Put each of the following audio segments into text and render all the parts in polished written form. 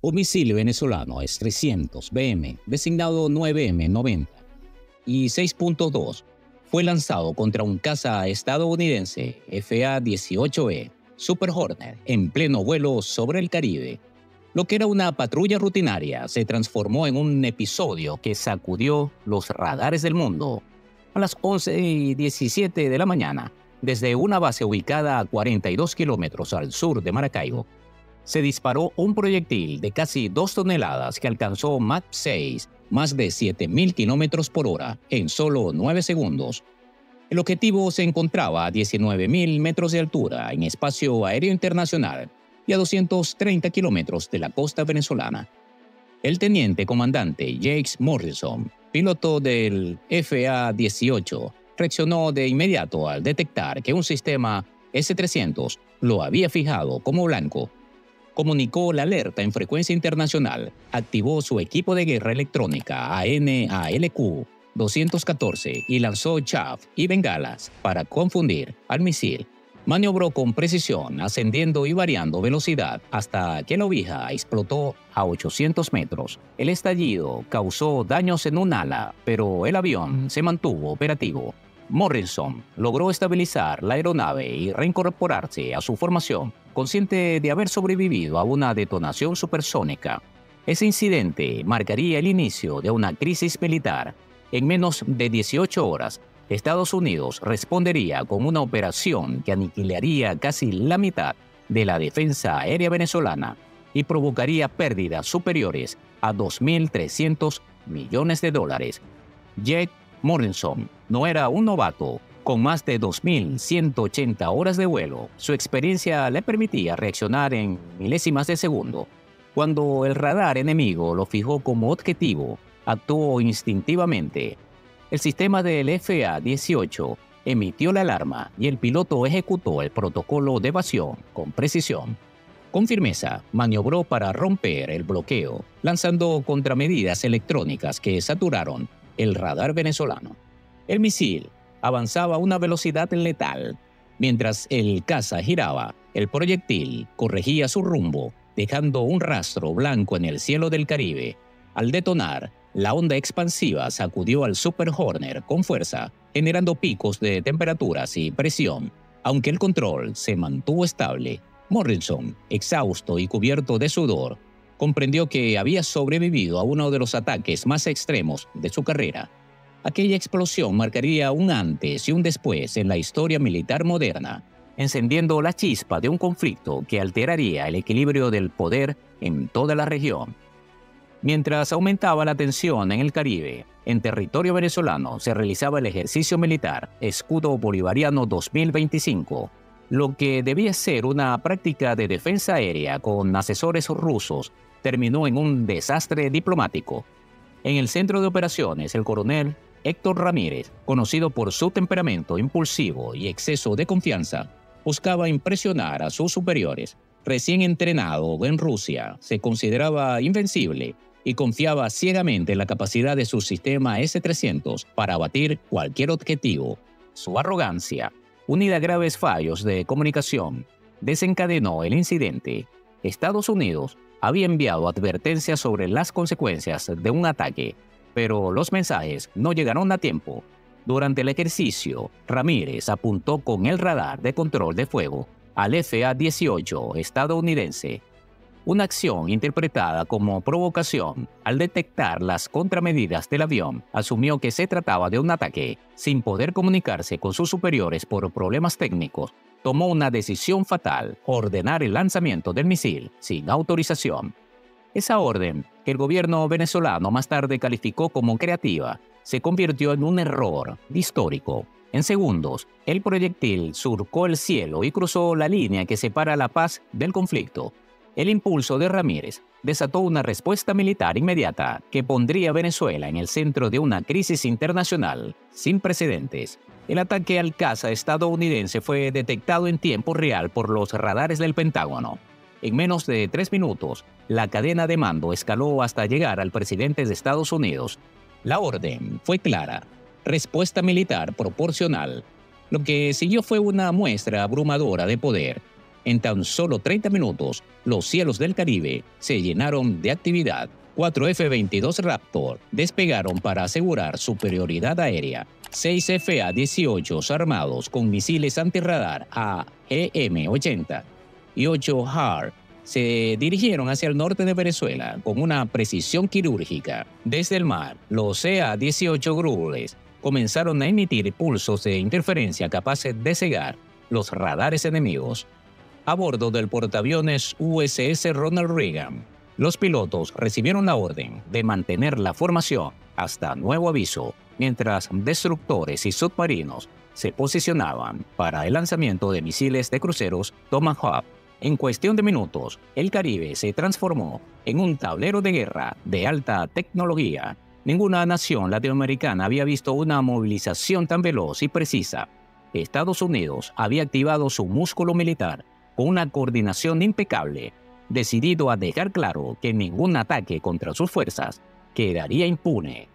Un misil venezolano S-300BM, designado 9M90 y 6.2, fue lanzado contra un caza estadounidense FA-18E Super Hornet en pleno vuelo sobre el Caribe. Lo que era una patrulla rutinaria se transformó en un episodio que sacudió los radares del mundo. A las 11:17 de la mañana, desde una base ubicada a 42 kilómetros al sur de Maracaibo, se disparó un proyectil de casi 2 toneladas que alcanzó Mach 6, más de 7.000 kilómetros por hora, en solo 9 segundos. El objetivo se encontraba a 19.000 metros de altura en espacio aéreo internacional y a 230 kilómetros de la costa venezolana. El teniente comandante Jake Morrison, piloto del FA-18, reaccionó de inmediato al detectar que un sistema S-300 lo había fijado como blanco. Comunicó la alerta en frecuencia internacional, activó su equipo de guerra electrónica ANALQ-214 y lanzó chaff y bengalas para confundir al misil. Maniobró con precisión, ascendiendo y variando velocidad hasta que la oveja explotó a 800 metros. El estallido causó daños en un ala, pero el avión se mantuvo operativo. Morrison logró estabilizar la aeronave y reincorporarse a su formación, consciente de haber sobrevivido a una detonación supersónica. Ese incidente marcaría el inicio de una crisis militar. En menos de 18 horas, Estados Unidos respondería con una operación que aniquilaría casi la mitad de la defensa aérea venezolana y provocaría pérdidas superiores a $2.300 millones. Jake Morrison no era un novato. Con más de 2.180 horas de vuelo, su experiencia le permitía reaccionar en milésimas de segundo. Cuando el radar enemigo lo fijó como objetivo, actuó instintivamente. El sistema del FA-18 emitió la alarma y el piloto ejecutó el protocolo de evasión con precisión. Con firmeza, maniobró para romper el bloqueo, lanzando contramedidas electrónicas que saturaron el radar venezolano. El misil avanzaba a una velocidad letal. Mientras el caza giraba, el proyectil corregía su rumbo, dejando un rastro blanco en el cielo del Caribe. Al detonar, la onda expansiva sacudió al Super Hornet con fuerza, generando picos de temperaturas y presión. Aunque el control se mantuvo estable, Morrison, exhausto y cubierto de sudor, comprendió que había sobrevivido a uno de los ataques más extremos de su carrera. Aquella explosión marcaría un antes y un después en la historia militar moderna, encendiendo la chispa de un conflicto que alteraría el equilibrio del poder en toda la región. Mientras aumentaba la tensión en el Caribe, en territorio venezolano se realizaba el ejercicio militar Escudo Bolivariano 2025, lo que debía ser una práctica de defensa aérea con asesores rusos, terminó en un desastre diplomático. En el centro de operaciones, el coronel Héctor Ramírez, conocido por su temperamento impulsivo y exceso de confianza, buscaba impresionar a sus superiores. Recién entrenado en Rusia, se consideraba invencible y confiaba ciegamente en la capacidad de su sistema S-300 para abatir cualquier objetivo. Su arrogancia, unida a graves fallos de comunicación, desencadenó el incidente. Estados Unidos había enviado advertencias sobre las consecuencias de un ataque, pero los mensajes no llegaron a tiempo. Durante el ejercicio, Ramírez apuntó con el radar de control de fuego al FA-18 estadounidense. Una acción interpretada como provocación, al detectar las contramedidas del avión, asumió que se trataba de un ataque. Sin poder comunicarse con sus superiores por problemas técnicos, tomó una decisión fatal: ordenar el lanzamiento del misil sin autorización. Esa orden, que el gobierno venezolano más tarde calificó como creativa, se convirtió en un error histórico. En segundos, el proyectil surcó el cielo y cruzó la línea que separa la paz del conflicto. El impulso de Ramírez desató una respuesta militar inmediata que pondría a Venezuela en el centro de una crisis internacional sin precedentes. El ataque al caza estadounidense fue detectado en tiempo real por los radares del Pentágono. En menos de 3 minutos, la cadena de mando escaló hasta llegar al presidente de Estados Unidos. La orden fue clara: respuesta militar proporcional. Lo que siguió fue una muestra abrumadora de poder. En tan solo 30 minutos, los cielos del Caribe se llenaron de actividad. 4 F-22 Raptor despegaron para asegurar superioridad aérea. 6 FA-18 armados con misiles antirradar AGM-80 y 8 HAR se dirigieron hacia el norte de Venezuela con una precisión quirúrgica. Desde el mar, los CA-18 Grulles comenzaron a emitir pulsos de interferencia capaces de cegar los radares enemigos. A bordo del portaaviones USS Ronald Reagan, los pilotos recibieron la orden de mantener la formación hasta nuevo aviso, mientras destructores y submarinos se posicionaban para el lanzamiento de misiles de cruceros Tomahawk. En cuestión de minutos, el Caribe se transformó en un tablero de guerra de alta tecnología. Ninguna nación latinoamericana había visto una movilización tan veloz y precisa. Estados Unidos había activado su músculo militar con una coordinación impecable, decidido a dejar claro que ningún ataque contra sus fuerzas quedaría impune.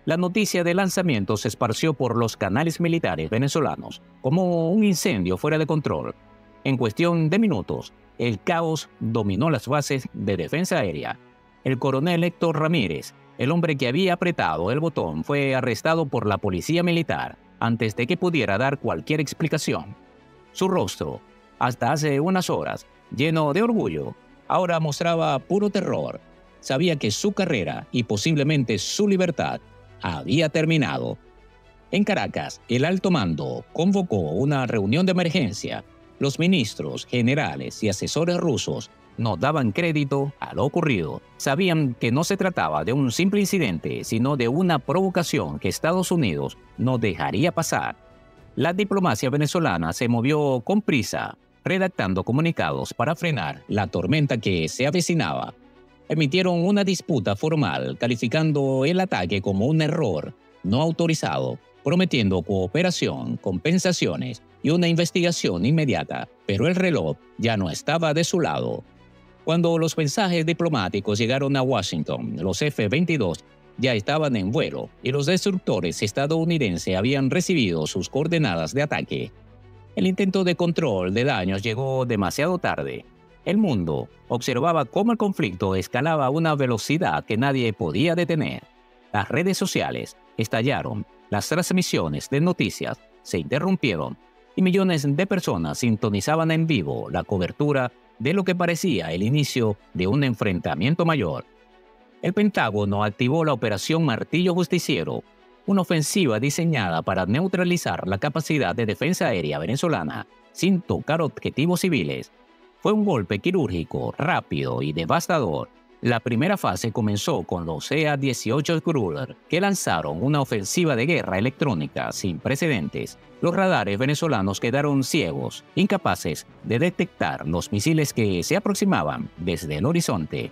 La noticia del lanzamiento se esparció por los canales militares venezolanos como un incendio fuera de control. En cuestión de minutos, el caos dominó las bases de defensa aérea. El coronel Héctor Ramírez, el hombre que había apretado el botón, fue arrestado por la policía militar antes de que pudiera dar cualquier explicación. Su rostro, hasta hace unas horas, lleno de orgullo, ahora mostraba puro terror. Sabía que su carrera y posiblemente su libertad había terminado. En Caracas, el alto mando convocó una reunión de emergencia. Los ministros, generales y asesores rusos no daban crédito a lo ocurrido. Sabían que no se trataba de un simple incidente, sino de una provocación que Estados Unidos no dejaría pasar. La diplomacia venezolana se movió con prisa, redactando comunicados para frenar la tormenta que se avecinaba. Emitieron una disputa formal calificando el ataque como un error no autorizado, prometiendo cooperación, compensaciones y una investigación inmediata, pero el reloj ya no estaba de su lado. Cuando los mensajes diplomáticos llegaron a Washington, los F-22 ya estaban en vuelo y los destructores estadounidenses habían recibido sus coordenadas de ataque. El intento de control de daños llegó demasiado tarde. El mundo observaba cómo el conflicto escalaba a una velocidad que nadie podía detener. Las redes sociales estallaron, las transmisiones de noticias se interrumpieron y millones de personas sintonizaban en vivo la cobertura de lo que parecía el inicio de un enfrentamiento mayor. El Pentágono activó la Operación Martillo Justiciero, una ofensiva diseñada para neutralizar la capacidad de defensa aérea venezolana sin tocar objetivos civiles. Fue un golpe quirúrgico, rápido y devastador. La primera fase comenzó con los CA-18 Grulles, que lanzaron una ofensiva de guerra electrónica sin precedentes. Los radares venezolanos quedaron ciegos, incapaces de detectar los misiles que se aproximaban desde el horizonte.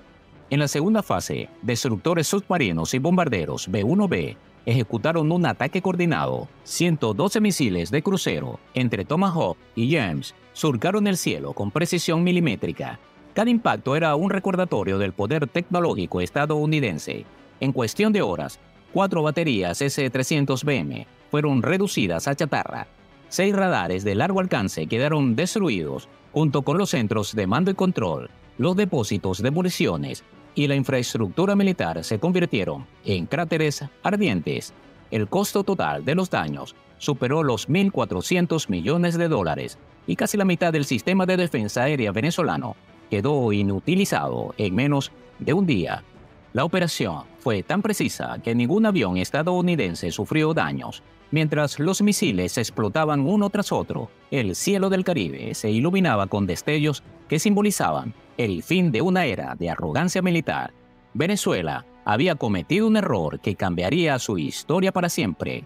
En la segunda fase, destructores submarinos y bombarderos B-1B ejecutaron un ataque coordinado. 112 misiles de crucero entre Tomahawk y James surcaron el cielo con precisión milimétrica. Cada impacto era un recordatorio del poder tecnológico estadounidense. En cuestión de horas, 4 baterías S-300BM fueron reducidas a chatarra. 6 radares de largo alcance quedaron destruidos, junto con los centros de mando y control, los depósitos de municiones y la infraestructura militar se convirtieron en cráteres ardientes. El costo total de los daños superó los $1.400 millones y casi la mitad del sistema de defensa aérea venezolano quedó inutilizado en menos de un día. La operación fue tan precisa que ningún avión estadounidense sufrió daños. Mientras los misiles explotaban uno tras otro, el cielo del Caribe se iluminaba con destellos que simbolizaban el fin de una era de arrogancia militar. Venezuela había cometido un error que cambiaría su historia para siempre.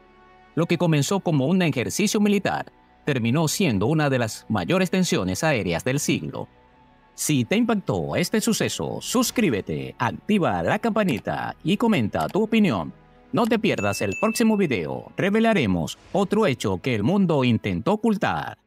Lo que comenzó como un ejercicio militar terminó siendo una de las mayores tensiones aéreas del siglo. Si te impactó este suceso, suscríbete, activa la campanita y comenta tu opinión. No te pierdas el próximo video. Revelaremos otro hecho que el mundo intentó ocultar.